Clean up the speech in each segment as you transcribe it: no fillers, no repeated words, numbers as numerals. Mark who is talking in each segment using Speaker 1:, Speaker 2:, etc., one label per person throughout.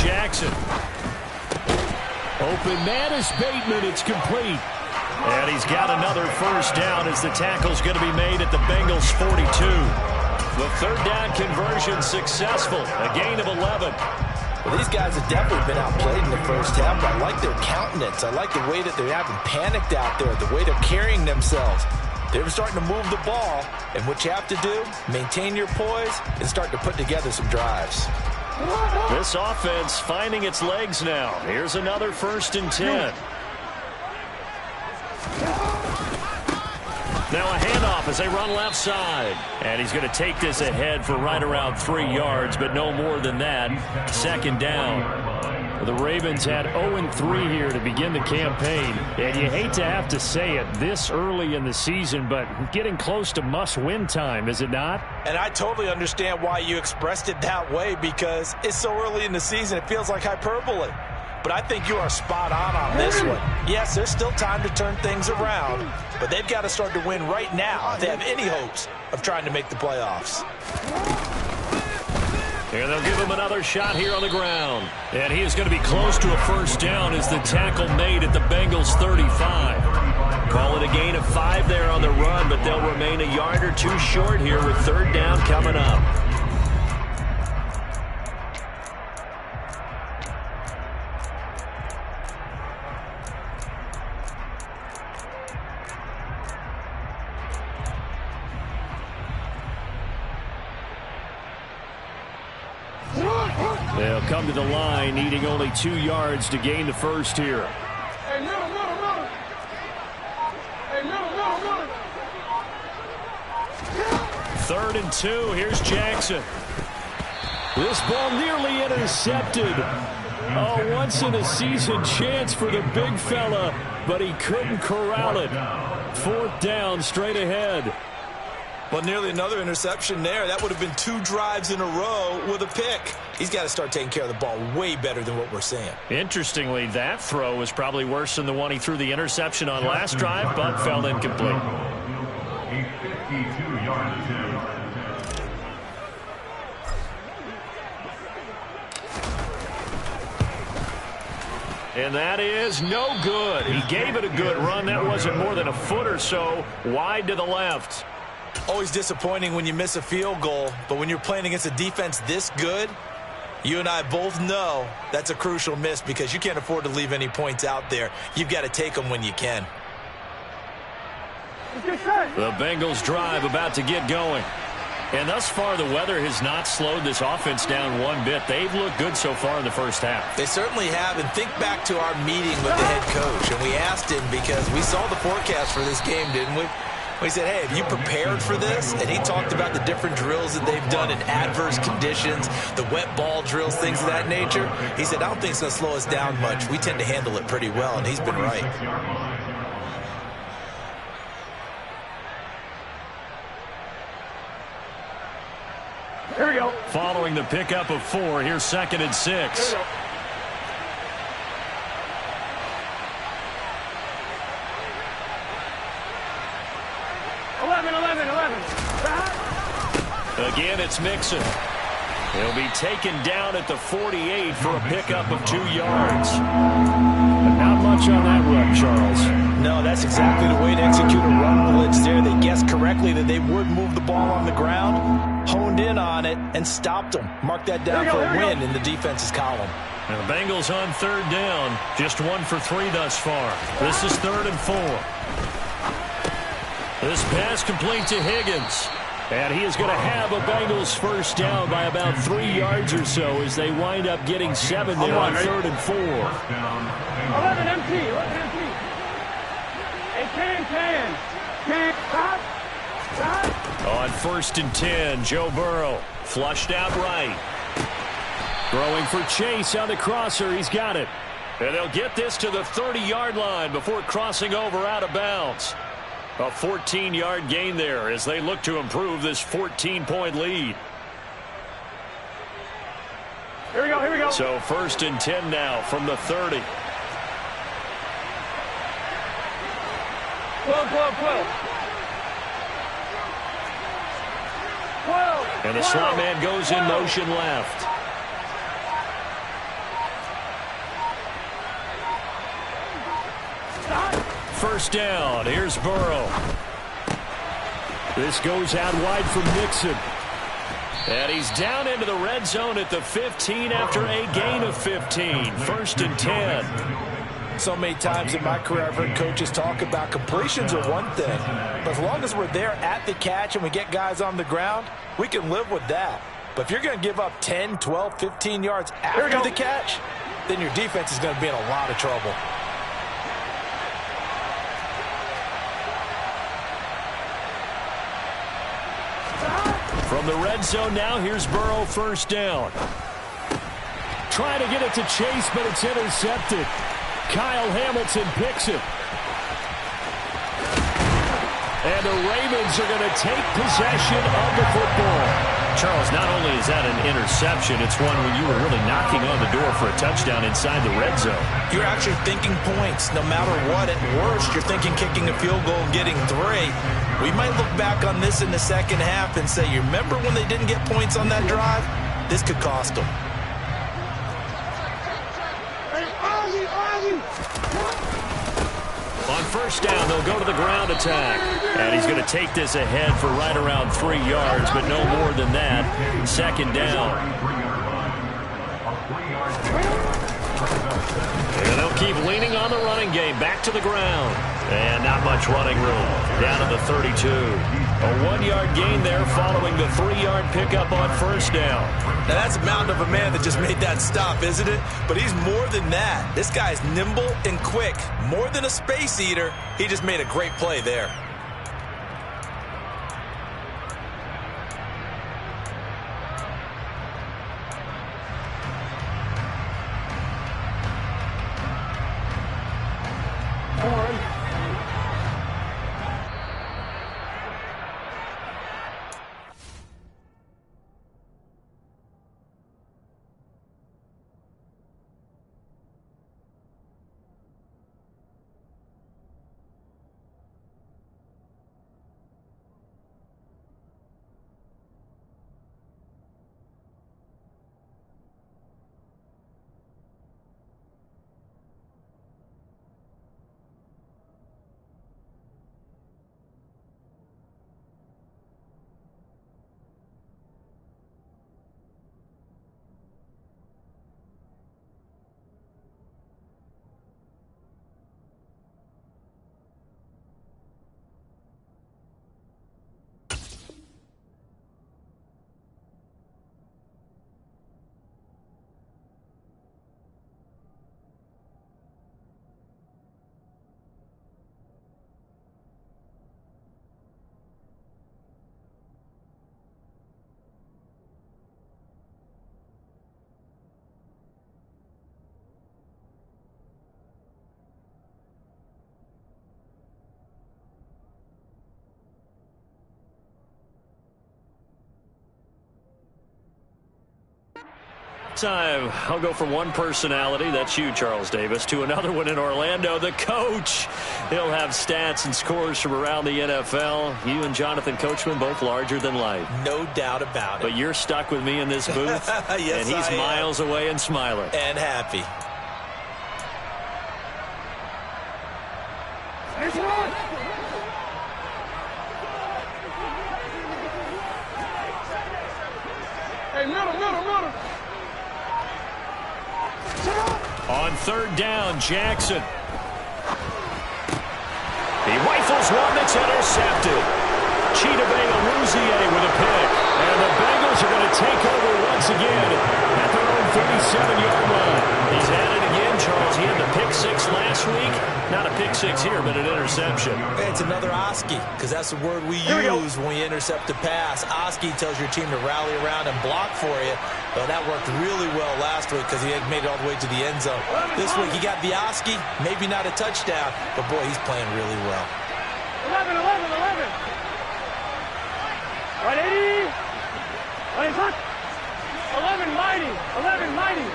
Speaker 1: Jackson. Open man is Bateman. It's complete. And he's got another first down as the tackle's going to be made at the Bengals' 42. The third down conversion successful. A gain of 11.
Speaker 2: Well, these guys have definitely been outplayed in the first half, but I like their countenance. I like the way that they're having panicked out there, the way they're carrying themselves. They're starting to move the ball, and what you have to do, maintain your poise and start to put together some drives.
Speaker 1: This offense finding its legs now. Here's another 1st and 10. Now a handoff as they run left side. And he's going to take this ahead for right around 3 yards, but no more than that. 2nd down. The Ravens had 0-3 here to begin the campaign. And you hate to have to say it this early in the season, but getting close to must-win time, is it not?
Speaker 2: And I totally understand why you expressed it that way, because it's so early in the season, it feels like hyperbole. But I think you are spot on this one. Yes, there's still time to turn things around, but they've got to start to win right now if they have any hopes of trying to make the playoffs.
Speaker 1: And they'll give him another shot here on the ground. And he is going to be close to a first down as the tackle made at the Bengals' 35. Call it a gain of 5 there on the run, but they'll remain a yard or 2 short here with 3rd down coming up. They'll come to the line, needing only 2 yards to gain the first here.
Speaker 3: Hey, middle. Hey, middle.
Speaker 1: 3rd and 2. Here's Jackson. This ball nearly intercepted. Oh, once-in-a-season chance for the big fella, but he couldn't corral it. 4th down, straight ahead.
Speaker 2: Well, nearly another interception there. That would have been 2 drives in a row with a pick. He's got to start taking care of the ball way better than what we're seeing.
Speaker 1: Interestingly, that throw was probably worse than the one he threw the interception on last drive, but fell incomplete. And that is no good. He gave it a good run. That wasn't more than a foot or so wide to the left.
Speaker 2: Always disappointing when you miss a field goal, but when you're playing against a defense this good, you and I both know that's a crucial miss because you can't afford to leave any points out there. You've got to take them when you can.
Speaker 1: The Bengals drive about to get going. And thus far, the weather has not slowed this offense down one bit. They've looked good so far in the first half.
Speaker 2: They certainly have. And think back to our meeting with the head coach. And we asked him because we saw the forecast for this game, didn't we? We said, hey, have you prepared for this? And he talked about the different drills that they've done in adverse conditions, the wet ball drills, things of that nature. He said, I don't think it's going to slow us down much. We tend to handle it pretty well, and he's been right.
Speaker 3: Here we go.
Speaker 1: Following the pickup of 4, here's 2nd and 6. Again, it's Mixon. He'll be taken down at the 48 for a pickup of 2 yards. But not much on that run, Charles.
Speaker 2: No, that's exactly the way to execute a run blitz there. They guessed correctly that they would move the ball on the ground, honed in on it, and stopped them. Mark that down for a win in the defense's column.
Speaker 1: And the Bengals on 3rd down. Just 1 for 3 thus far. This is 3rd and 4. This pass complete to Higgins. And he is going to have a Bengals first down by about 3 yards or so as they wind up getting 7 there on 3rd and 4.
Speaker 3: 11 empty. Hey, can.
Speaker 1: On 1st and 10, Joe Burrow flushed out right. Throwing for Chase on the crosser. He's got it. And they'll get this to the 30-yard line before crossing over out of bounds. A 14-yard gain there as they look to improve this 14-point lead.
Speaker 3: Here we go.
Speaker 1: So 1st and 10 now from the 30.
Speaker 3: 12.
Speaker 1: And the slot man goes in motion left. first down. Here's Burrow. This goes out wide from Mixon. And he's down into the red zone at the 15 after a gain of 15. First and 10.
Speaker 2: So many times in my career, I've heard coaches talk about completions are one thing. But as long as we're there at the catch and we get guys on the ground, we can live with that. But if you're going to give up 10, 12, 15 yards after the catch, then your defense is going to be in a lot of trouble.
Speaker 1: From the red zone now, here's Burrow, first down. Trying to get it to Chase, but it's intercepted. Kyle Hamilton picks it. And the Ravens are going to take possession of the football. Charles, not only is that an interception, it's one where you were really knocking on the door for a touchdown inside the red zone.
Speaker 2: You're actually thinking points. No matter what, at worst, you're thinking kicking a field goal and getting 3. We might look back on this in the second half and say, you remember when they didn't get points on that drive? This could cost them.
Speaker 1: On first down, they'll go to the ground attack. And he's going to take this ahead for right around 3 yards, but no more than that. Second down. And they'll keep leaning on the running game. Back to the ground. And not much running room. Down to the 32. A 1-yard gain there following the 3-yard pickup on first down.
Speaker 2: Now, that's a mountain of a man that just made that stop, isn't it? But he's more than that. This guy's nimble and quick. More than a space eater. He just made a great play there.
Speaker 1: Time, I'll go from one personality, that's you, Charles Davis, to another one in Orlando, the coach. He'll have stats and scores from around the NFL. You and Jonathan Coachman, both larger than life.
Speaker 2: No doubt about it.
Speaker 1: But you're stuck with me in this booth,
Speaker 2: yes,
Speaker 1: and he's miles away and smiling.
Speaker 2: And happy.
Speaker 3: Hey, middle.
Speaker 1: On third down, Jackson. He rifles one that's intercepted. Chidobe Awuzie with a pick. And the Bengals are going to take over once again at their own 37-yard line. He's at it again, Charles. He had the pick 6 last week. Not a pick 6 here, but an interception.
Speaker 2: It's another Oski, because that's the word we use when we intercept a pass. Oski tells your team to rally around and block for you. But that worked really well last week because he had made it all the way to the end zone. This week he got the Oski, maybe not a touchdown, but boy, he's playing really well.
Speaker 3: 11. Right, 80. Right, 11 mighty. 11 mighty.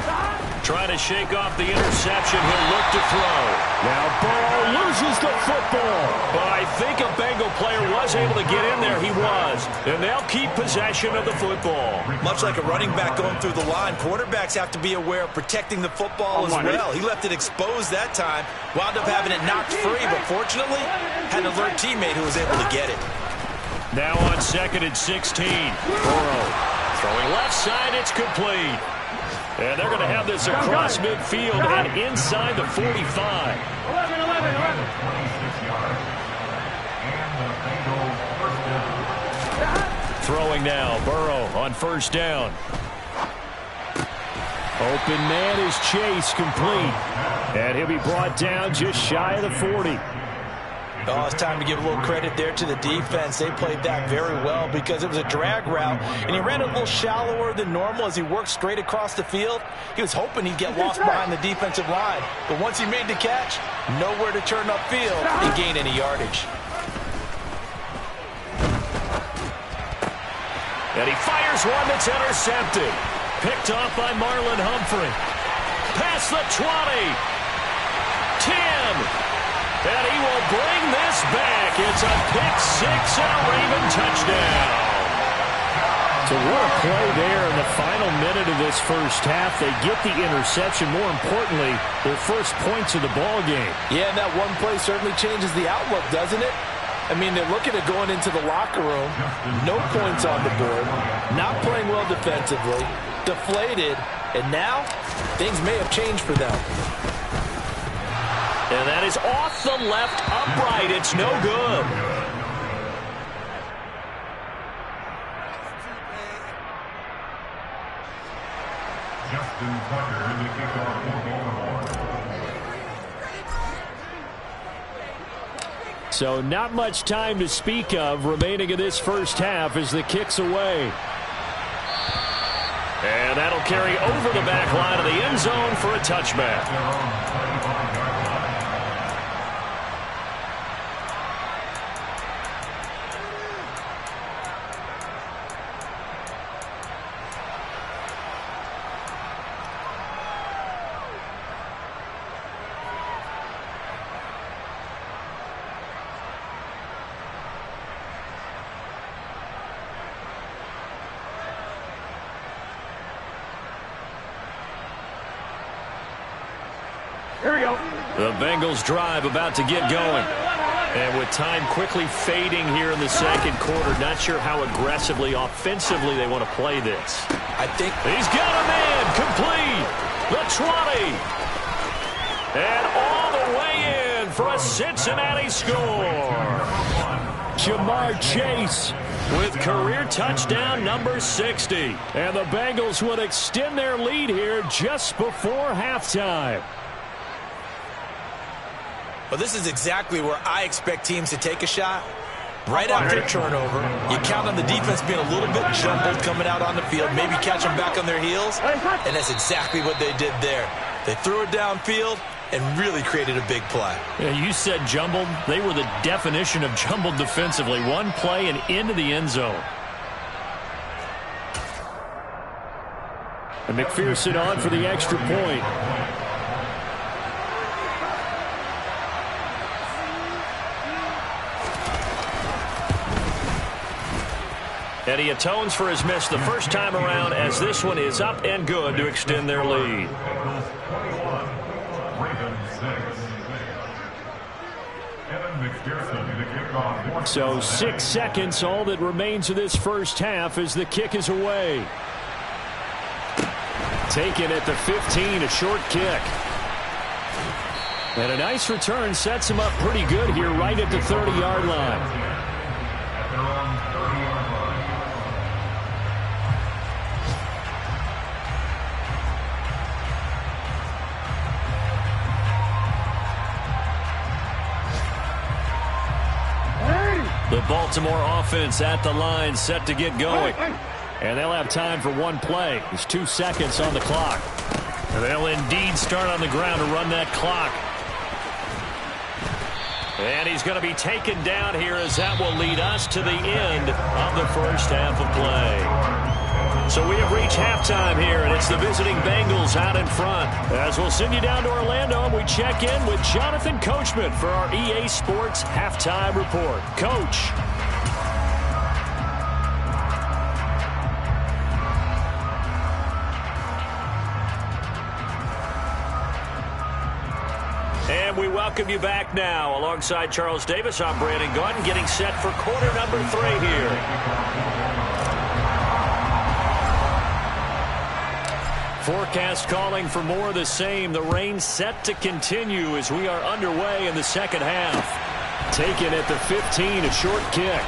Speaker 3: Stop.
Speaker 1: Trying to shake off the interception. He'll look to throw. Now Burrow loses the football. But I think a Bengal player was able to get in there. He was. And they'll keep possession of the football.
Speaker 2: Much like a running back going through the line, quarterbacks have to be aware of protecting the football as well. He left it exposed that time. Wound up having it knocked free, but fortunately had an alert teammate who was able to get it.
Speaker 1: Now on 2nd and 16. Burrow throwing left side. It's complete. And they're going to have this across midfield and inside the 45.
Speaker 3: 11.
Speaker 1: Throwing now. Burrow on 1st down. Open man is Chase, complete. And he'll be brought down just shy of the 40.
Speaker 2: Oh, it's time to give a little credit there to the defense. They played that very well because it was a drag route, and he ran it a little shallower than normal as he worked straight across the field. He was hoping he'd get lost behind the defensive line, but once he made the catch, nowhere to turn upfield and gain any yardage.
Speaker 1: And he fires one that's intercepted. Picked off by Marlon Humphrey. Past the 20. 10. And he will bring this back. It's a pick-6 and a Raven touchdown. So what a play there in the final minute of this first half. They get the interception. More importantly, their first points of the ball game.
Speaker 2: Yeah, and that one play certainly changes the outlook, doesn't it? I mean, they're looking at going into the locker room. No points on the board. Not playing well defensively. Deflated. And now, things may have changed for them.
Speaker 1: And that is off the left upright. It's no good. So not much time to speak of remaining in this first half as the kick's away. And that'll carry over the back line of the end zone for a touchback.
Speaker 3: Here we go.
Speaker 1: The Bengals drive about to get going. And with time quickly fading here in the second quarter, not sure how aggressively, offensively they want to play this.
Speaker 2: I think
Speaker 1: he's got a man complete. The 20. And all the way in for a Cincinnati score. Jamar Chase with career touchdown number 60. And the Bengals would extend their lead here just before halftime.
Speaker 2: Well, this is exactly where I expect teams to take a shot. Right after a turnover, you count on the defense being a little bit jumbled coming out on the field, maybe catch them back on their heels, and that's exactly what they did there. They threw it downfield and really created a big play.
Speaker 1: Yeah, you said jumbled. They were the definition of jumbled defensively. One play and into the end zone. And McPherson on for the extra point. And he atones for his miss the first time around as this one is up and good to extend their lead. So 6 seconds, all that remains of this first half as the kick is away. Taken at the 15, a short kick. And a nice return sets him up pretty good here right at the 30-yard line. The Baltimore offense at the line, set to get going. And they'll have time for one play. There's 2 seconds on the clock. And they'll indeed start on the ground to run that clock. And he's going to be taken down here as that will lead us to the end of the first half of play. So we have reached halftime here, and it's the visiting Bengals out in front. As we'll send you down to Orlando, we check in with Jonathan Coachman for our EA Sports Halftime Report. Coach. And we welcome you back now. Alongside Charles Davis, I'm Brandon Gaudin, getting set for quarter number 3 here. Forecast calling for more of the same. The rain set to continue as we are underway in the second half. Taken at the 15, a short kick.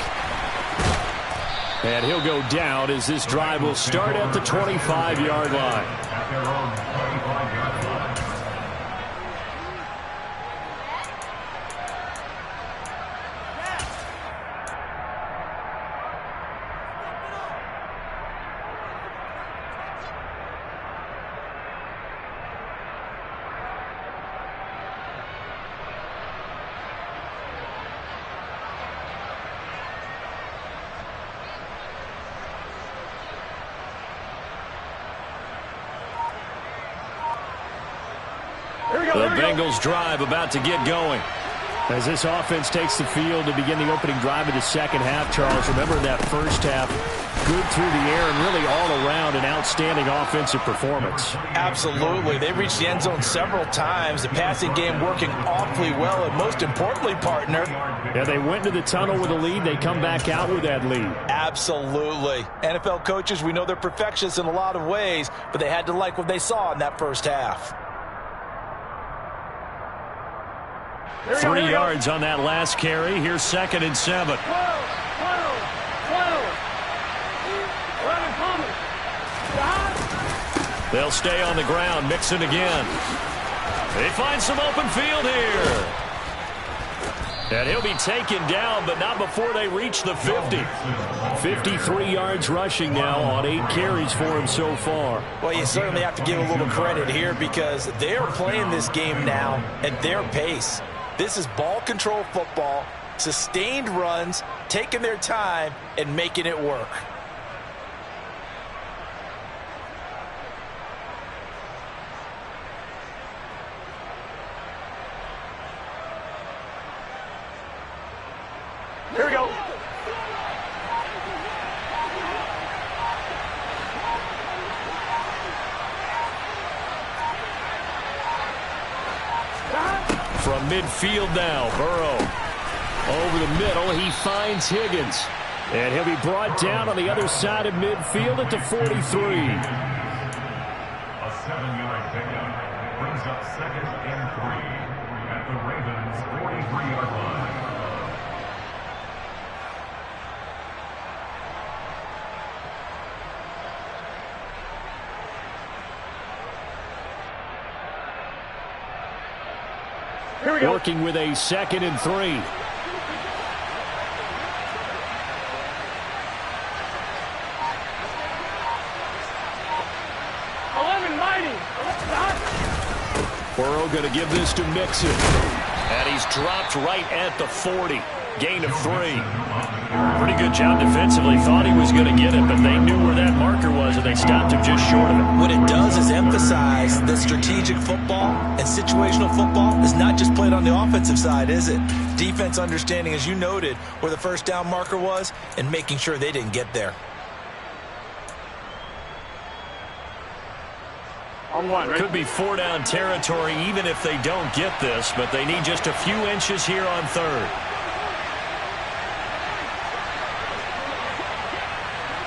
Speaker 1: And he'll go down as this drive will start at the 25-yard line. The Bengals drive about to get going. As this offense takes the field to begin the opening drive of the second half, Charles, remember that first half, good through the air and really all around an outstanding offensive performance.
Speaker 2: Absolutely. They reached the end zone several times. The passing game working awfully well, and most importantly, partner.
Speaker 1: Yeah, they went into the tunnel with a lead. They come back out with that lead.
Speaker 2: Absolutely. NFL coaches, we know they're perfectionists in a lot of ways, but they had to like what they saw in that first half.
Speaker 1: 3 yards on that last carry. Here's 2nd and 7.
Speaker 3: 12.
Speaker 1: They'll stay on the ground, mixing again. They find some open field here. And he'll be taken down, but not before they reach the 50. 53 yards rushing now on 8 carries for him so far.
Speaker 2: Well, you certainly have to give a little credit here because they're playing this game now at their pace. This is ball control football, sustained runs, taking their time, and making it work.
Speaker 3: Here we go.
Speaker 1: From midfield now, Burrow. Over the middle, he finds Higgins. And he'll be brought down on the other side of midfield at the 43.
Speaker 4: A 7-yard pickup brings up 2nd and 3 at the Ravens' 43-yard line.
Speaker 3: Here we go.
Speaker 1: Working with a 2nd and 3.
Speaker 3: 11 mighty.
Speaker 1: Burrow going to give this to Mixon. And he's dropped right at the 40. Gain of 3. Pretty good job defensively. Thought he was going to get it, but they knew where that marker was, and they stopped him just short of it.
Speaker 2: What it does is emphasize that strategic football and situational football is not just played on the offensive side, is it? Defense understanding, as you noted, where the first down marker was and making sure they didn't get there.
Speaker 1: Could be 4-down territory even if they don't get this, but they need just a few inches here on 3rd.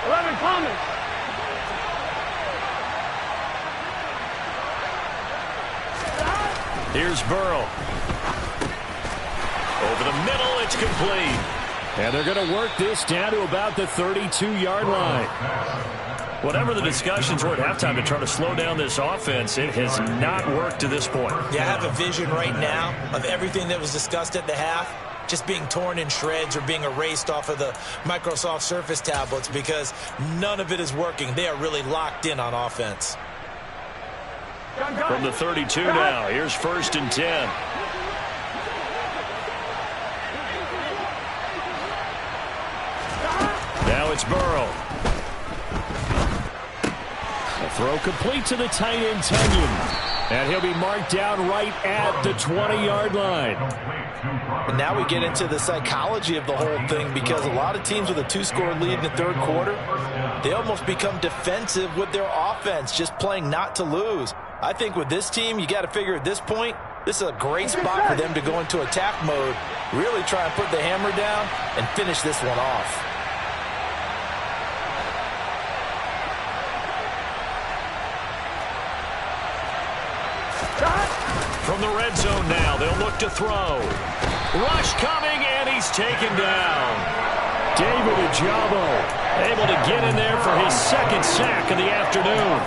Speaker 3: 11 coming.
Speaker 1: Here's Burrow. Over the middle, it's complete. And they're going to work this down to about the 32-yard line. Whatever the discussions were at halftime to try to slow down this offense, it has not worked to this point.
Speaker 2: Yeah, I have a vision right now of everything that was discussed at the half just being torn in shreds or being erased off of the Microsoft Surface tablets because none of it is working. They are really locked in on offense.
Speaker 1: From the 32 now, here's 1st and 10. Now it's Burrow. Throw complete to the tight end, Tunyon. And he'll be marked down right at the 20-yard line.
Speaker 2: And now we get into the psychology of the whole thing, because a lot of teams with a 2-score lead in the third quarter, they almost become defensive with their offense, just playing not to lose. I think with this team, you got to figure at this point, this is a great spot for them to go into attack mode, really try and put the hammer down and finish this one off.
Speaker 1: From the red zone now, they'll look to throw. Rush coming, and he's taken down. David Ojabo able to get in there for his second sack of the afternoon.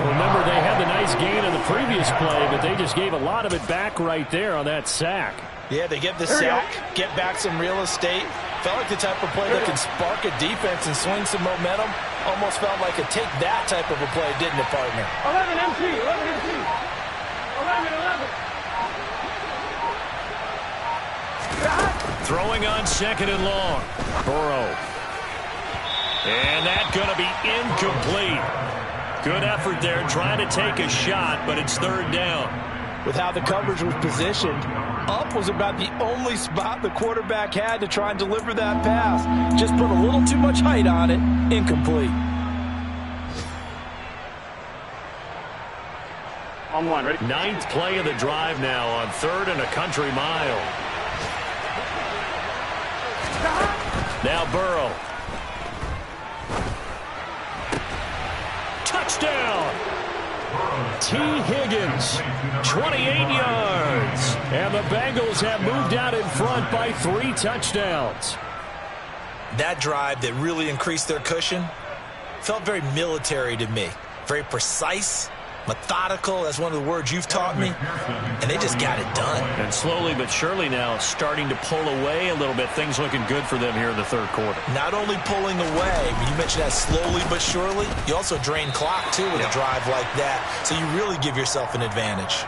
Speaker 1: Remember, they had the nice gain on the previous play, but they just gave a lot of it back right there on that sack.
Speaker 2: Yeah, they get the sack, get back some real estate. Felt like the type of play that can spark a defense and swing some momentum. Almost felt like a take that type of a play, didn't it, partner?
Speaker 3: 11 MC, 11 MC. 11.
Speaker 1: Throwing on second and long. Burrow. And that's going to be incomplete. Good effort there trying to take a shot, but it's third down.
Speaker 2: With how the coverage was positioned, up was about the only spot the quarterback had to try and deliver that pass. Just put a little too much height on it. Incomplete.
Speaker 3: On one, ready?
Speaker 1: Ninth play of the drive now on third and a country mile. Now Burrow. Touchdown! T. Higgins, 28 yards. And the Bengals have moved out in front by 3 touchdowns.
Speaker 2: That drive that really increased their cushion felt very military to me. Very precise, methodical. That's one of the words you've taught me. And they just got it done.
Speaker 1: And slowly but surely now starting to pull away a little bit. Things looking good for them here in the third quarter.
Speaker 2: Not only pulling away, you mentioned that slowly but surely, you also drain clock too with a drive like that. So you really give yourself an advantage.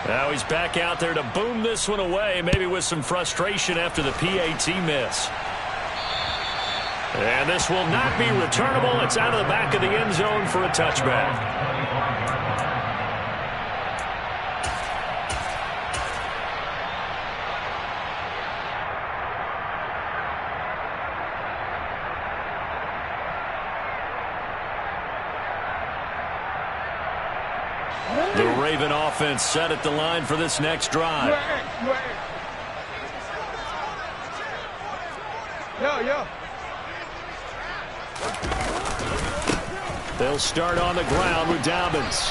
Speaker 1: Now he's back out there to boom this one away, maybe with some frustration after the PAT miss. And this will not be returnable. It's out of the back of the end zone for a touchback. The Raven offense set at the line for this next drive. They'll start on the ground with Dobbins.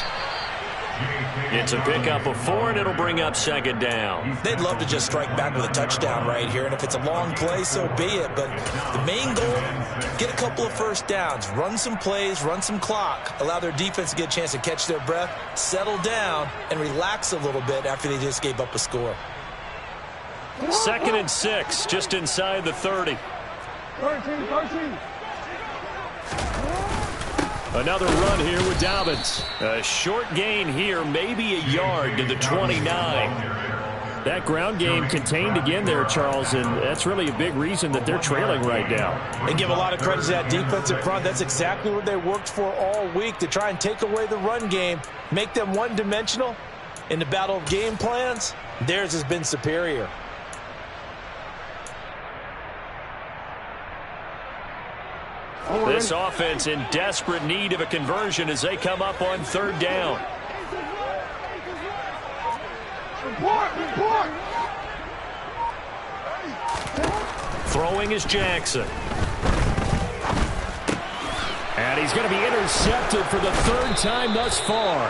Speaker 1: It's a pickup of 4, and it'll bring up second down.
Speaker 2: They'd love to just strike back with a touchdown right here, and if it's a long play, so be it. But the main goal, get a couple of first downs, run some plays, run some clock, allow their defense to get a chance to catch their breath, settle down, and relax a little bit after they just gave up a score.
Speaker 1: 2nd and 6, just inside the 30.
Speaker 3: 13.
Speaker 1: Another run here with Dobbins. A short gain here, maybe a yard to the 29. That ground game contained again there, Charles, and that's really a big reason that they're trailing right now.
Speaker 2: And give a lot of credit to that defensive front. That's exactly what they worked for all week, to try and take away the run game, make them one-dimensional. In the battle of game plans, theirs has been superior.
Speaker 1: This offense in desperate need of a conversion as they come up on third down. Throwing is Jackson. And he's going to be intercepted for the 3rd time thus far.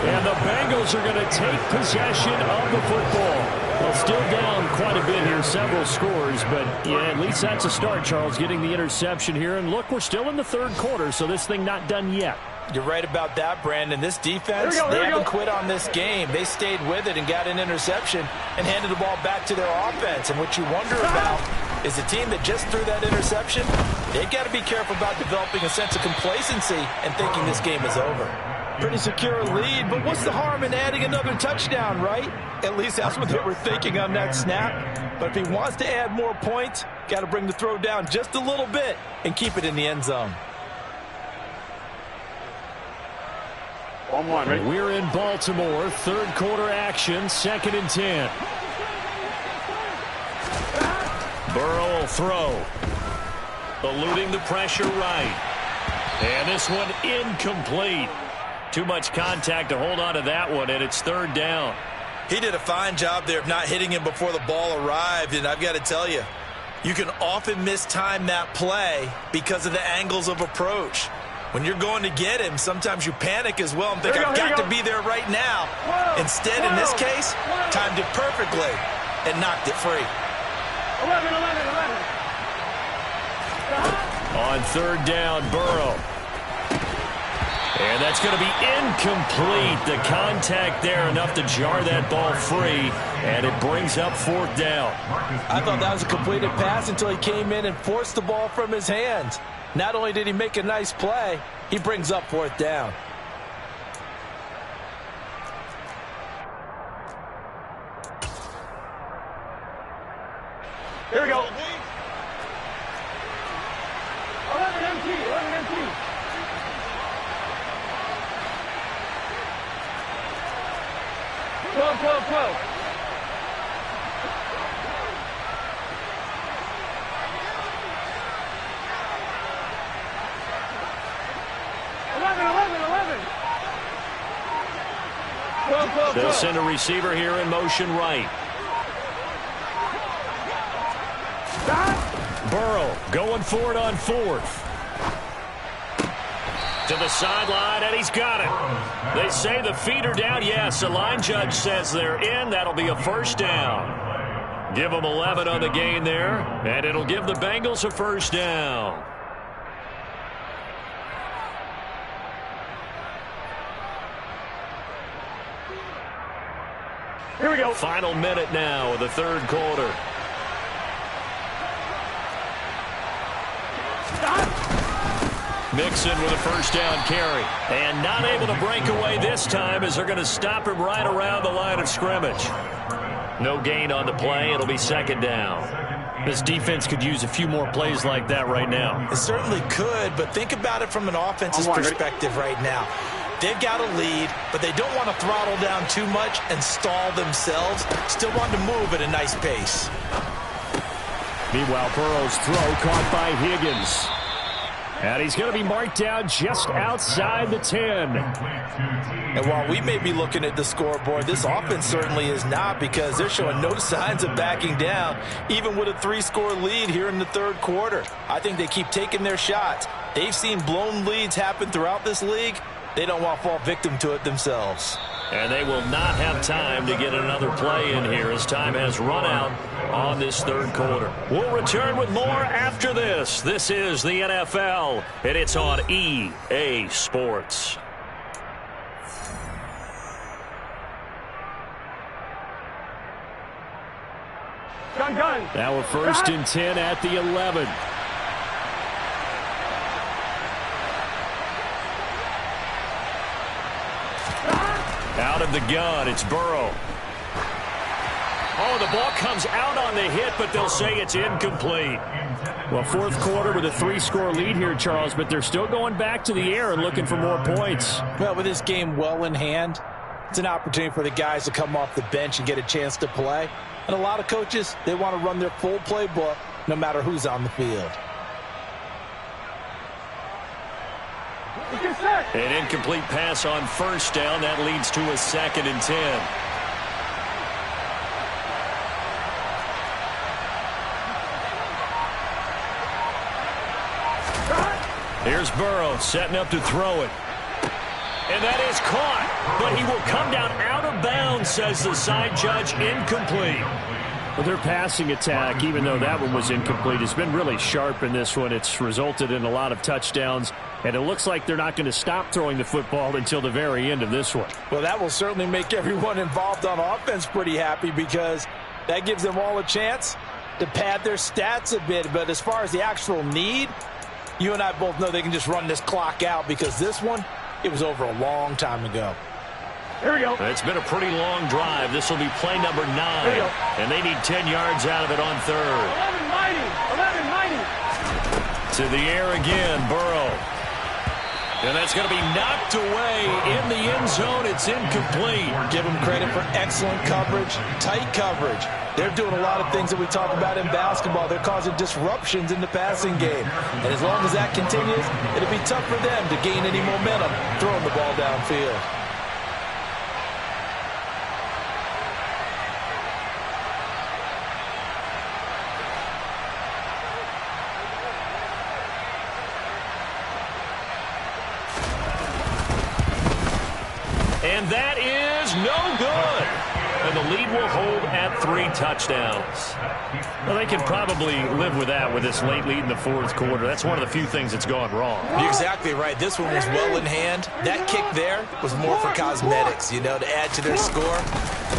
Speaker 1: And the Bengals are going to take possession of the football. Well, still down quite a bit here, several scores, but yeah, at least that's a start, Charles, getting the interception here. And look, we're still in the third quarter, so this thing not done yet.
Speaker 2: You're right about that, Brandon. This defense, they haven't quit on this game. They stayed with it and got an interception and handed the ball back to their offense. And what you wonder about is the team that just threw that interception, they've got to be careful about developing a sense of complacency and thinking this game is over. Pretty secure lead, but what's the harm in adding another touchdown, right? At least that's what they were thinking on that snap. But if he wants to add more points, got to bring the throw down just a little bit and keep it in the end zone.
Speaker 1: We're in Baltimore, third quarter action, 2nd and 10. Burrow will throw. Eluding the pressure right. And this one incomplete. Too much contact to hold on to that one, and it's 3rd down.
Speaker 2: He did a fine job there of not hitting him before the ball arrived, and I've got to tell you, you can often mistime that play because of the angles of approach. When you're going to get him, sometimes you panic as well and think, I've got to be there right now. Instead, in this case, timed it perfectly and knocked it free.
Speaker 3: 11.
Speaker 1: On 3rd down, Burrow. And that's going to be incomplete. The contact there enough to jar that ball free, and it brings up 4th down.
Speaker 2: I thought that was a completed pass until he came in and forced the ball from his hands. Not only did he make a nice play, he brings up 4th down.
Speaker 3: Here we go. 11 empty. 12. 12.
Speaker 1: They'll send a receiver here in motion right. Burrow going for it on 4th. To the sideline, and he's got it. They say the feet are down. Yes, the line judge says they're in. That'll be a 1st down. Give them 11 on the gain there, and it'll give the Bengals a 1st down.
Speaker 3: Here we go.
Speaker 1: Final minute now of the 3rd quarter. Mixon with a 1st down carry. And not able to break away this time as they're going to stop him right around the line of scrimmage. No gain on the play. It'll be 2nd down. This defense could use a few more plays like that right now.
Speaker 2: It certainly could, but think about it from an offense's perspective right now. They've got a lead, but they don't want to throttle down too much and stall themselves. Still want to move at a nice pace.
Speaker 1: Meanwhile, Burrow's throw caught by Higgins. And he's going to be marked down just outside the 10.
Speaker 2: And while we may be looking at the scoreboard, this offense certainly is not, because they're showing no signs of backing down, even with a 3-score lead here in the 3rd quarter. I think they keep taking their shots. They've seen blown leads happen throughout this league. They don't want to fall victim to it themselves.
Speaker 1: And they will not have time to get another play in here as time has run out on this 3rd quarter. We'll return with more after this. This is the NFL, and it's on EA Sports.
Speaker 3: Gun.
Speaker 1: Now a 1st and 10 at the 11. Out of the gun, it's Burrow. Oh, the ball comes out on the hit, but they'll say it's incomplete. Well, 4th quarter with a 3-score lead here, Charles, but they're still going back to the air and looking for more points.
Speaker 2: Well, with this game well in hand, it's an opportunity for the guys to come off the bench and get a chance to play. And a lot of coaches, they want to run their full playbook no matter who's on the field.
Speaker 1: An incomplete pass on 1st down. That leads to a 2nd and 10. Here's Burrow setting up to throw it. And that is caught. But he will come down out of bounds, says the side judge. Incomplete. Well, their passing attack, even though that one was incomplete, has been really sharp in this one. It's resulted in a lot of touchdowns, and it looks like they're not going to stop throwing the football until the very end of this one.
Speaker 2: Well, that will certainly make everyone involved on offense pretty happy because that gives them all a chance to pad their stats a bit. But as far as the actual need, you and I both know they can just run this clock out because this one, it was over a long time ago.
Speaker 3: Here we go.
Speaker 1: It's been a pretty long drive. This will be play number 9. And they need 10 yards out of it on third.
Speaker 3: 11 mighty. 11 mighty.
Speaker 1: To the air again, Burrow. And that's going to be knocked away in the end zone. It's incomplete.
Speaker 2: Give them credit for excellent coverage, tight coverage. They're doing a lot of things that we talk about in basketball. They're causing disruptions in the passing game. And as long as that continues, it'll be tough for them to gain any momentum throwing the ball downfield.
Speaker 1: And that is no good. And the lead will hold at 3 touchdowns. Well, they can probably live with that with this late lead in the fourth quarter. That's one of the few things that's gone wrong.
Speaker 2: You're exactly right. This one was well in hand. That kick there was more for cosmetics, you know, to add to their score.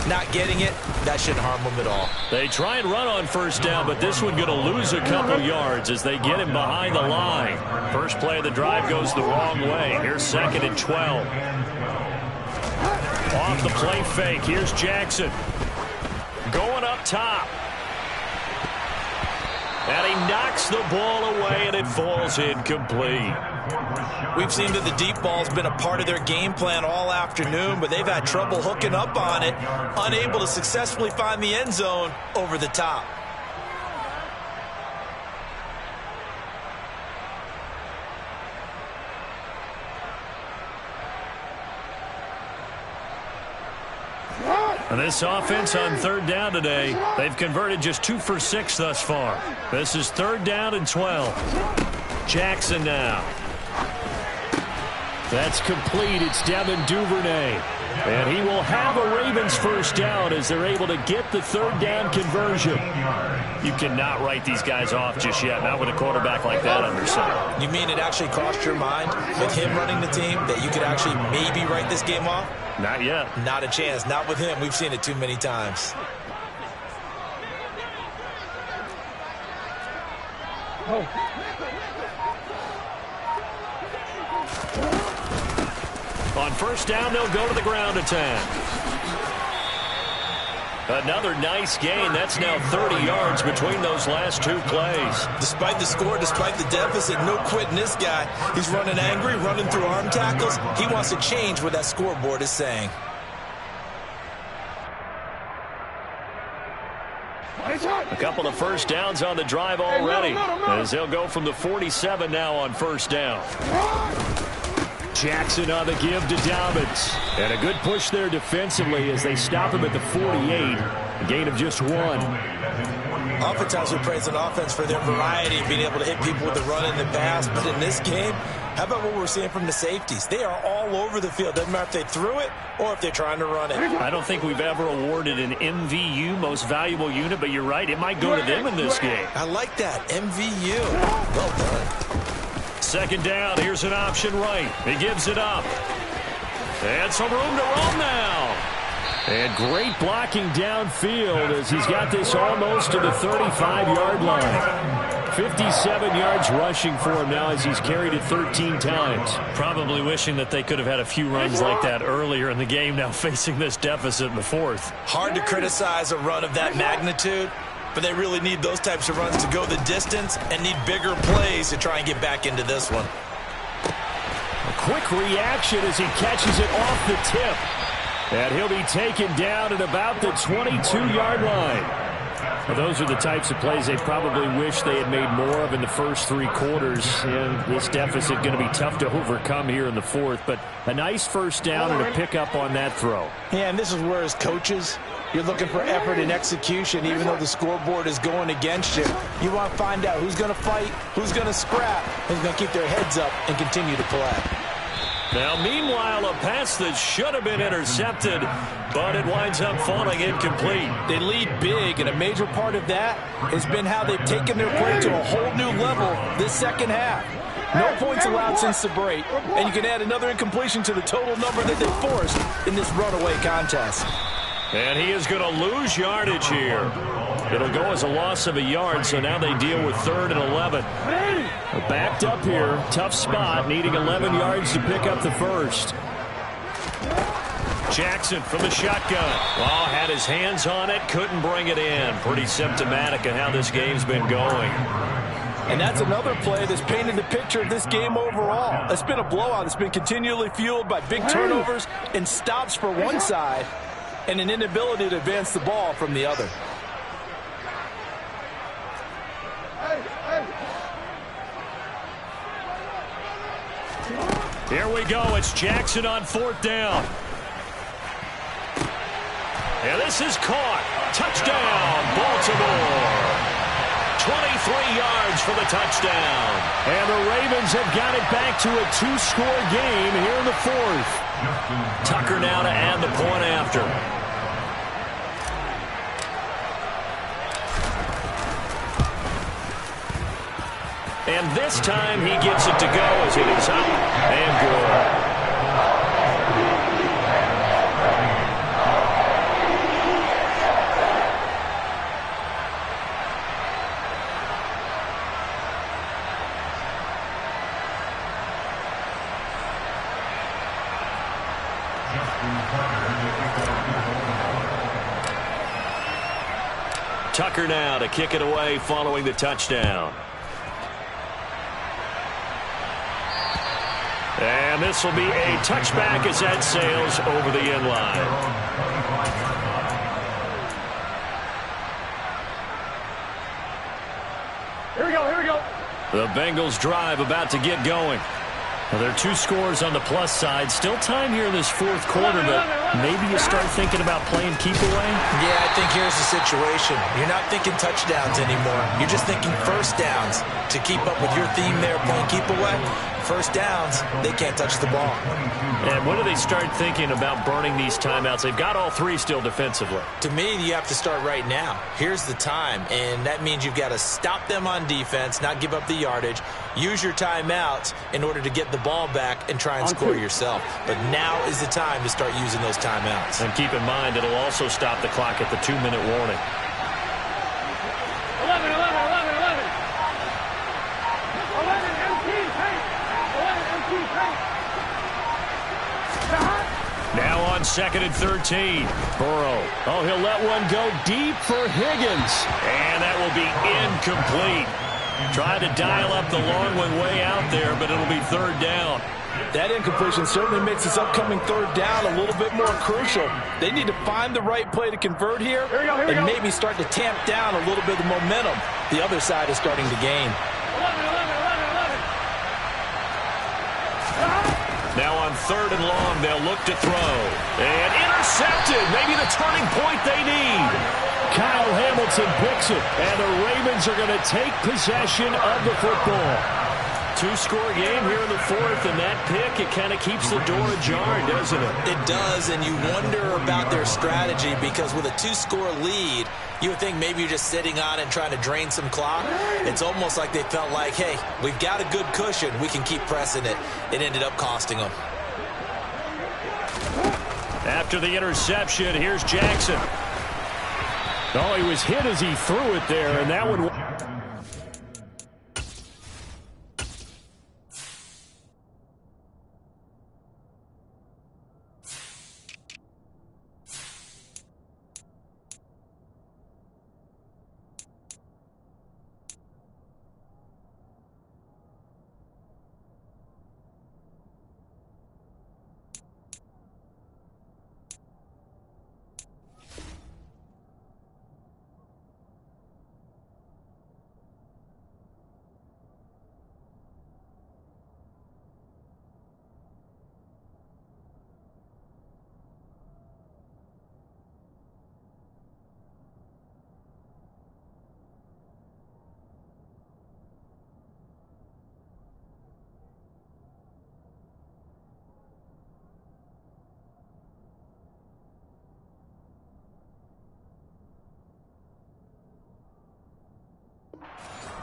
Speaker 2: Not getting it, that shouldn't harm them at all.
Speaker 1: They try and run on first down, but this one going to lose a couple yards as they get him behind the line. First play of the drive goes the wrong way. Here's 2nd and 12. Off the play fake. Here's Jackson. Going up top. And he knocks the ball away, and it falls incomplete.
Speaker 2: We've seen that the deep ball's been a part of their game plan all afternoon, but they've had trouble hooking up on it, unable to successfully find the end zone over the top.
Speaker 1: And this offense on 3rd down today, they've converted just 2 for 6 thus far. This is 3rd down and 12. Jackson now. That's complete. It's Devin Duvernay. And he will have a Ravens first down as they're able to get the 3rd down conversion. You cannot write these guys off just yet, not with a quarterback like that under center.
Speaker 2: You mean it actually crossed your mind with him running the team that you could actually maybe write this game off?
Speaker 1: Not yet.
Speaker 2: Not a chance. Not with him. We've seen it too many times.
Speaker 1: On first down, they'll go to the ground attack. Another nice gain. That's now 30 yards between those last 2 plays.
Speaker 2: Despite the score, despite the deficit, no quitting this guy. He's running angry, running through arm tackles. He wants to change what that scoreboard is saying.
Speaker 1: A couple of first downs on the drive already, as they'll go from the 47 now on first down. Jackson on the give to Dobbins. And a good push there defensively as they stop him at the 48. A gain of just 1.
Speaker 2: Oftentimes we praise an offense for their variety, being able to hit people with the run and the pass. But in this game, how about what we're seeing from the safeties? They are all over the field. Doesn't matter if they threw it or if they're trying to run it.
Speaker 1: I don't think we've ever awarded an MVU, most valuable unit, but you're right. It might go to them in this game.
Speaker 2: I like that. MVU. Well done.
Speaker 1: 2nd down. Here's an option right. He gives it up. And some room to run now. And great blocking downfield as he's got this almost to the 35-yard line. 57 yards rushing for him now as he's carried it 13 times. Probably wishing that they could have had a few runs like that earlier in the game, now facing this deficit in the 4th.
Speaker 2: Hard to criticize a run of that magnitude, but they really need those types of runs to go the distance and need bigger plays to try and get back into this one.
Speaker 1: A quick reaction as he catches it off the tip. And he'll be taken down at about the 22-yard line. Well, those are the types of plays they probably wish they had made more of in the first 3 quarters. And this deficit going to be tough to overcome here in the 4th. But a nice first down and a pickup on that throw.
Speaker 2: Yeah, and this is where as coaches, you're looking for effort and execution, even though the scoreboard is going against you. You want to find out who's going to fight, who's going to scrap, who's going to keep their heads up and continue to play.
Speaker 1: Now, meanwhile, a pass that should have been intercepted, but it winds up falling incomplete.
Speaker 2: They lead big, and a major part of that has been how they've taken their play to a whole new level this second half. No points allowed since the break, and you can add another incompletion to the total number that they forced in this runaway contest.
Speaker 1: And he is going to lose yardage here. It'll go as a loss of a yard, so now they deal with 3rd and 11. Backed up here, tough spot, needing 11 yards to pick up the first. Jackson from the shotgun. Oh, had his hands on it, couldn't bring it in. Pretty symptomatic of how this game's been going.
Speaker 2: And that's another play that's painted the picture of this game overall. It's been a blowout. It's been continually fueled by big turnovers and stops for one side and an inability to advance the ball from the other.
Speaker 1: Here we go. It's Jackson on 4th down. And this is caught. Touchdown, Baltimore. 23 yards for the touchdown. And the Ravens have got it back to a 2-score game here in the 4th. Tucker now to add the point after. And this time he gets it to go as it is up and good. Tucker now to kick it away following the touchdown. And this will be a touchback as that sails over the end line.
Speaker 3: Here we go, here we go.
Speaker 1: The Bengals drive about to get going. Well, there are 2 scores on the plus side. Still time here in this 4th quarter, but maybe you start thinking about playing keep away?
Speaker 2: Yeah, I think here's the situation. You're not thinking touchdowns anymore. You're just thinking first downs. To keep up with your theme there, playing keep away, first downs, they can't touch the ball.
Speaker 1: And when do they start thinking about burning these timeouts? They've got all 3 still defensively.
Speaker 2: To me, you have to start right now. Here's the time, and that means you've got to stop them on defense, not give up the yardage, use your timeouts in order to get the ball back and try and score yourself. But now is the time to start using those timeouts.
Speaker 1: And keep in mind, it'll also stop the clock at the 2-minute warning.
Speaker 3: 11, 11, 11, 11. 11 MT paint. 11 MT paint.
Speaker 1: Now on 2nd and 13. Burrow. Oh, he'll let one go deep for Higgins. And that will be incomplete. Tried to dial up the long one way out there, but it'll be 3rd down.
Speaker 2: That incompletion certainly makes this upcoming 3rd down a little bit more crucial. They need to find the right play to convert here and maybe start to tamp down a little bit of momentum the other side is starting to gain.
Speaker 3: 11, 11, 11, 11.
Speaker 1: Now on 3rd and long, they'll look to throw. And intercepted. Maybe the turning point they need. Kyle Hamilton picks it, and the Ravens are going to take possession of the football. 2-score game here in the 4th, and that pick, it kind of keeps the door ajar, doesn't it?
Speaker 2: It does, and you wonder about their strategy because with a 2-score lead, you would think maybe you're just sitting on it and trying to drain some clock. It's almost like they felt like, hey, we've got a good cushion. We can keep pressing it. It ended up costing them.
Speaker 1: After the interception, here's Jackson. Oh, he was hit as he threw it there, and that one...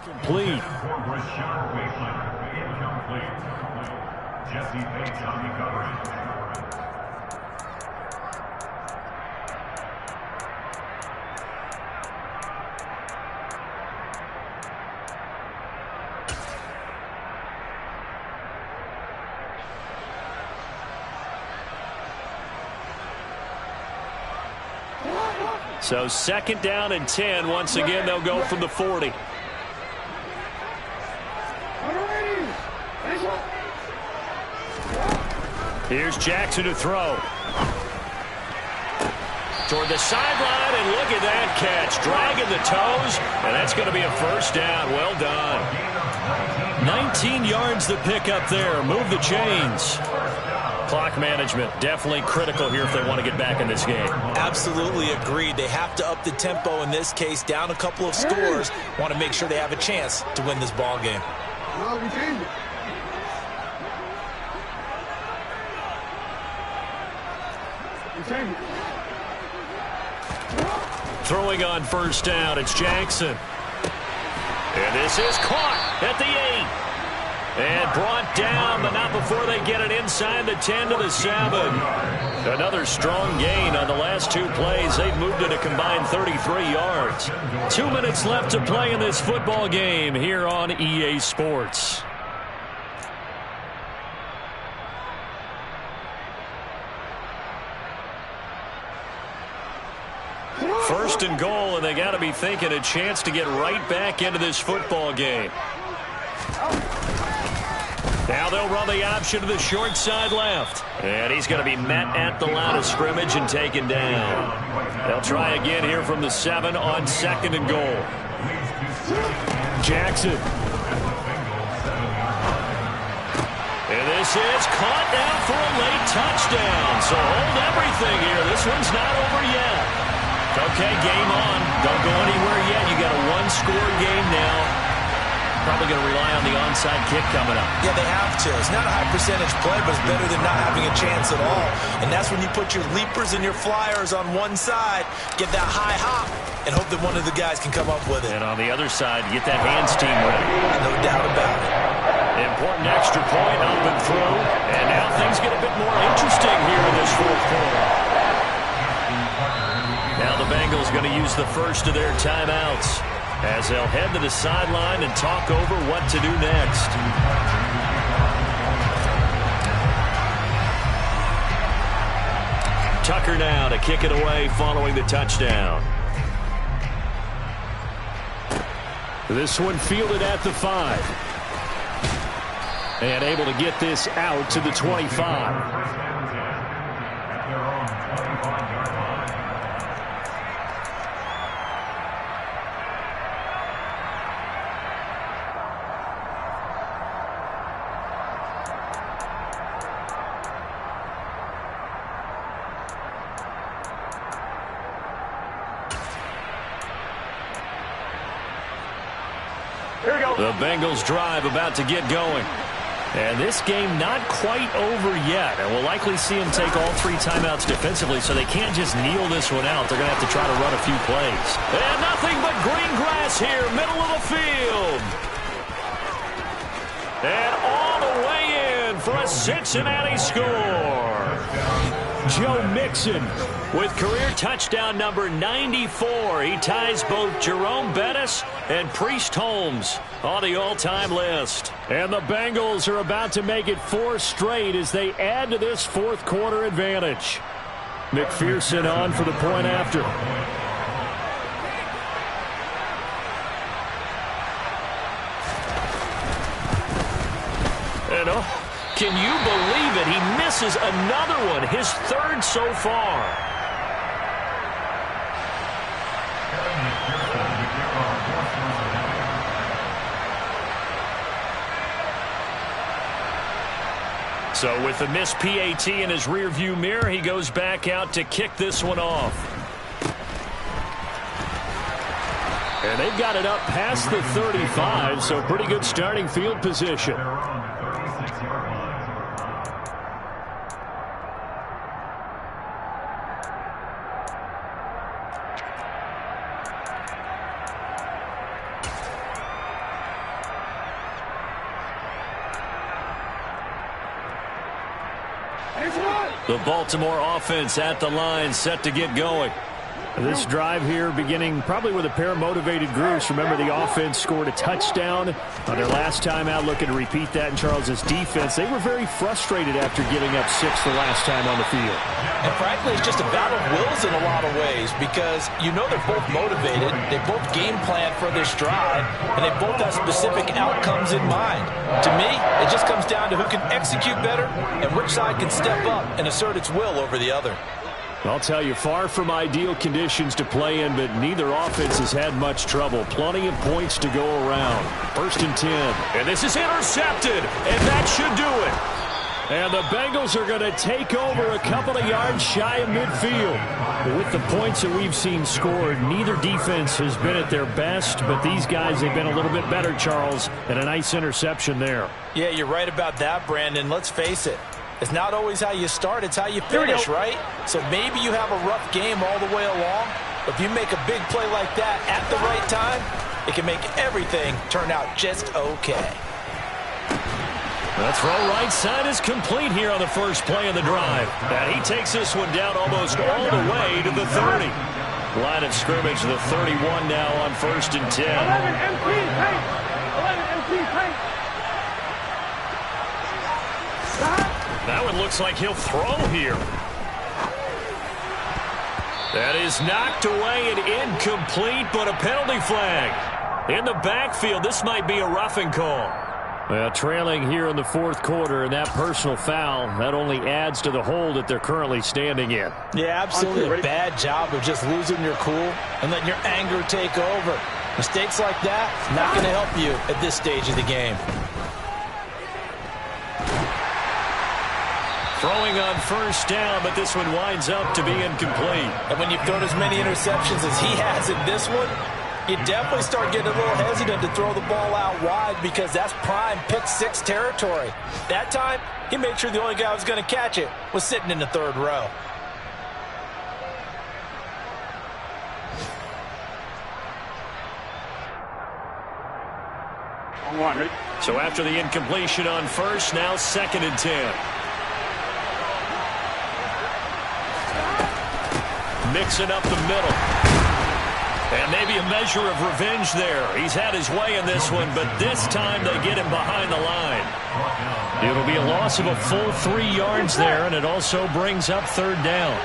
Speaker 1: Complete.
Speaker 4: For Rashad Bateman, incomplete. Jesse Bates on the coverage.
Speaker 1: So 2nd down and 10. Once again, they'll go from the 40. Here's Jackson to throw. Toward the sideline, and look at that catch. Dragging the toes, and that's going to be a 1st down. Well done. 19 yards to pick up there. Move the chains. Clock management definitely critical here if they want to get back in this game.
Speaker 2: Absolutely agreed. They have to up the tempo in this case, down a couple of scores. Want to make sure they have a chance to win this ball game.
Speaker 1: Throwing on 1st down, it's Jackson. And this is caught at the 8. And brought down, but not before they get it inside the 10 to the 7. Another strong gain on the last 2 plays. They've moved it a combined 33 yards. 2 minutes left to play in this football game here on EA Sports. First and goal, and they got to be thinking a chance to get right back into this football game. Now they'll run the option to the short side left. And he's going to be met at the line of scrimmage and taken down. They'll try again here from the 7 on 2nd and goal. Jackson. And this is caught now for a late touchdown. So hold everything here. This one's not over yet. Okay, game on. Don't go anywhere yet. You got a 1-score game now. Probably going to rely on the onside kick coming up.
Speaker 2: Yeah, they have to. It's not a high percentage play, but it's better than not having a chance at all. And that's when you put your leapers and your flyers on one side, get that high hop, and hope that one of the guys can come up with it.
Speaker 1: And on the other side, get that hands team ready.
Speaker 2: No doubt about it.
Speaker 1: Important extra point up and through. And now things get a bit more interesting here in this 4th quarter. Now the Bengals going to use the first of their timeouts as they'll head to the sideline and talk over what to do next. Tucker now to kick it away following the touchdown. This one fielded at the 5. And able to get this out to the 25. The Bengals drive about to get going. And this game not quite over yet. And we'll likely see them take all 3 timeouts defensively, so they can't just kneel this one out. They're going to have to try to run a few plays. And nothing but green grass here, middle of the field. And all the way in for a Cincinnati score. Joe Mixon with career touchdown number 94. He ties both Jerome Bettis and Priest Holmes on the all-time list. And the Bengals are about to make it 4 straight as they add to this 4th quarter advantage. McPherson on for the point after. And can you believe it? He misses another one, his 3rd so far. So with the missed PAT in his rearview mirror, he goes back out to kick this one off. And they've got it up past the 35, so pretty good starting field position. The Baltimore offense at the line, set to get going. This drive here beginning probably with a pair of motivated groups. Remember, the offense scored a touchdown on their last time out, looking to repeat that in Charles's defense. They were very frustrated after giving up 6 the last time on the field.
Speaker 2: And frankly, it's just a battle of wills in a lot of ways because you know they're both motivated, they both game plan for this drive, and they both have specific outcomes in mind. To me, it just comes down to who can execute better and which side can step up and assert its will over the other.
Speaker 1: I'll tell you, far from ideal conditions to play in, but neither offense has had much trouble. Plenty of points to go around. 1st and 10. And this is intercepted, and that should do it. And the Bengals are going to take over a couple of yards shy of midfield. But with the points that we've seen scored, neither defense has been at their best, but these guys have been a little bit better, Charles, and a nice interception there.
Speaker 2: Yeah, you're right about that, Brandon. Let's face it. It's not always how you start, it's how you finish, right? So maybe you have a rough game all the way along, but if you make a big play like that at the right time, it can make everything turn out just okay.
Speaker 1: The throw right side is complete here on the first play of the drive. And he takes this one down almost all the way to the 30. Line of scrimmage, the 31 now on 1st and 10.
Speaker 3: 11 MP paint. 11 MP paint.
Speaker 1: That one looks like he'll throw here. That is knocked away and incomplete, but a penalty flag. In the backfield, this might be a roughing call. Well, trailing here in the 4th quarter, and that personal foul, that only adds to the hole that they're currently standing in.
Speaker 2: Yeah, absolutely. A bad job of just losing your cool and letting your anger take over. Mistakes like that, not going to help you at this stage of the game.
Speaker 1: Throwing on 1st down, but this one winds up to be incomplete.
Speaker 2: And when you've thrown as many interceptions as he has in this one, you definitely start getting a little hesitant to throw the ball out wide because that's prime pick 6 territory. That time, he made sure the only guy who was going to catch it was sitting in the 3rd row.
Speaker 1: So after the incompletion on 1st, now 2nd and 10. Mixing up the middle. And maybe a measure of revenge there. He's had his way in this one, but this time they get him behind the line. It'll be a loss of a full 3 yards there, and it also brings up 3rd down.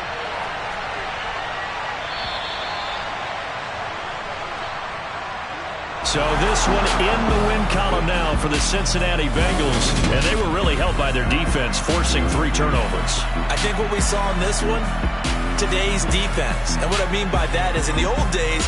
Speaker 1: So this one in the win column now for the Cincinnati Bengals, and they were really helped by their defense, forcing 3 turnovers.
Speaker 2: I think what we saw in this one, today's defense. And what I mean by that is in the old days,